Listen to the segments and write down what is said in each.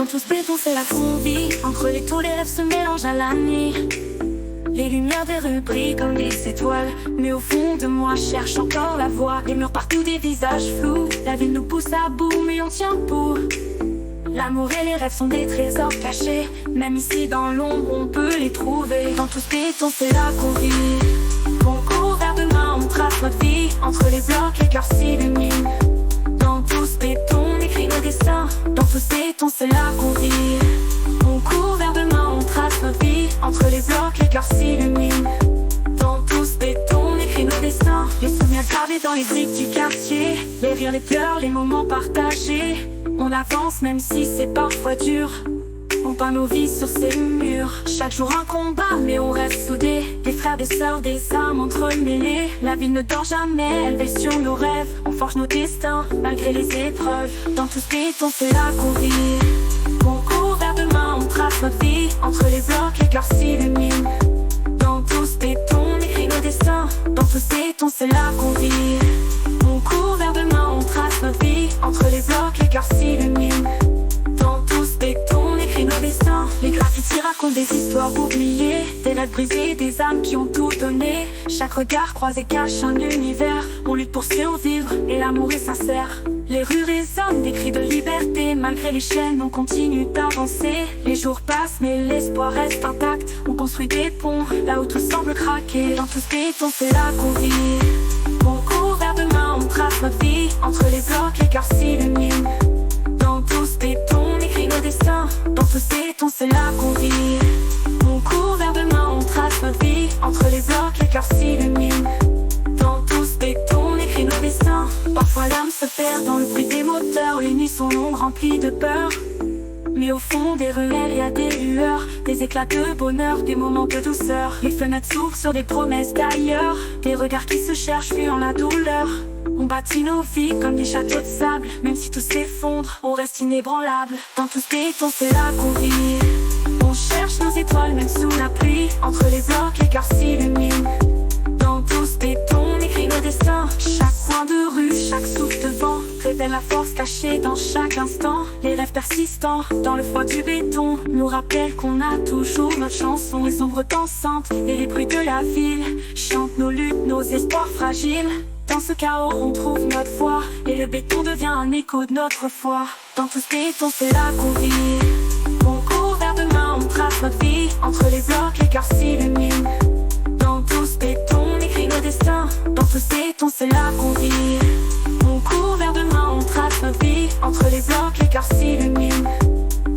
Dans tout ce béton c'est là qu'on vit. Entre les tours les rêves se mélangent à la nuit. Les lumières des rues brillent comme des étoiles. Mais au fond de moi cherche encore la voix. Les murs partout des visages flous. La ville nous pousse à bout mais on tient debout. L'amour et les rêves sont des trésors cachés. Même ici dans l'ombre on peut les trouver. Dans tout ce béton c'est là qu'on vit. On court vers demain, on trace notre vie. Entre les blocs les cœurs s'illuminent. Dans tout ce béton on écrit nos destins. Dans tout ce béton c'est là qu'on vit. On court vers demain, on trace notre vie. Entre les blocs les cœurs s'illuminent. Dans tout ce béton on écrit nos destins. Les souvenirs gravés dans les briques du quartier. Les rires, les pleurs, les moments partagés. On avance même si c'est parfois dur. On peint nos vies sur ces murs. Chaque jour un combat mais on reste soudés. Des frères, des sœurs, des âmes entremêlées. La vie ne dort jamais, elle veille sur nos rêves. On forge nos destins malgré les épreuves. Dans tout ce béton c'est là qu'on vit. On court vers demain, on trace notre vie. Entre les blocs les cœurs s'illuminent. Dans tout ce béton on écrit nos destins. Dans tout ce béton c'est là qu'on vit. On court vers demain, on trace notre vie. Entre les blocs les cœurs s'illuminent. Dans tout ce béton on écrit nos destins. Les graffitis racontent des histoires oubliées. Des lettres brisées, des âmes qui ont tout donné. Chaque regard croisé cache un univers. On lutte pour survivre et l'amour est sincère. Les rues résonnent des cris de liberté. Malgré les chaînes on continue d'avancer. Les jours passent mais l'espoir reste intact. On construit des ponts là où tout semble craquer. Dans tout ce béton c'est là qu'on vit. On court vers demain, on trace notre vie. Entre les blocs les cœurs s'illuminent. Dans tout ce béton on écrit nos destins. Dans tout ce béton c'est là qu'on vit. On court vers demain, on trace notre vie. Entre les blocs les cœurs s'illuminent. Dans tout ce béton on écrit nos destins. Parfois l'âme se perd dans le bruit des moteurs. Les nuits sont longues remplies de peur. Mais au fond des ruelles y a des lueurs. Des éclats de bonheur, des moments de douceur. Les fenêtres s'ouvrent sur des promesses d'ailleurs. Des regards qui se cherchent fuyant la douleur. On bâtit nos vies comme des châteaux de sable. Même si tout s'effondre, on reste inébranlable. Dans tout ce béton c'est là qu'on vit. On cherche nos étoiles même sous la pluie. Entre les blocs les cœurs s'illuminent. Dans tout ce béton on écrit nos destins. Chaque coin de rue, chaque souffle de vent révèle la force cachée dans chaque instant. Les rêves persistants dans le froid du béton nous rappellent qu'on a toujours notre chanson. Les ombres dansantes et les bruits de la ville chantent nos luttes, nos espoirs fragiles. Dans ce chaos on trouve notre voix. Et le béton devient un écho de notre foi. Dans tout ce béton c'est là qu'on vit. On court vers demain, on trace notre vie. Entre les blocs les cœurs s'illuminent. Dans tout ce béton on écrit nos destins. Dans tout ce béton c'est là qu'on vit. On court vers demain, on trace notre vie. Entre les blocs les cœurs s'illuminent.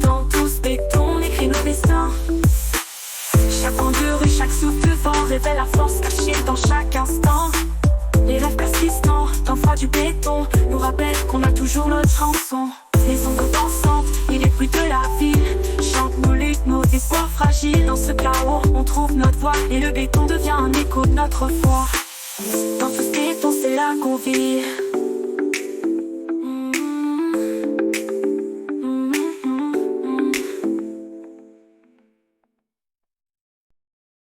Dans tout ce béton on écrit nos destins. Chaque coin de rue, chaque souffle de vent révèle la force cachée dans chaque instant. Les rêves persistants dans le froid du béton nous rappellent qu'on a toujours notre chanson. Les ombres dansantes et les bruits de la ville chantent nos luttes, nos espoirs fragiles. Dans ce chaos on trouve notre voix. Et le béton devient un écho de notre foi. Dans tout ce béton c'est là qu'on vit.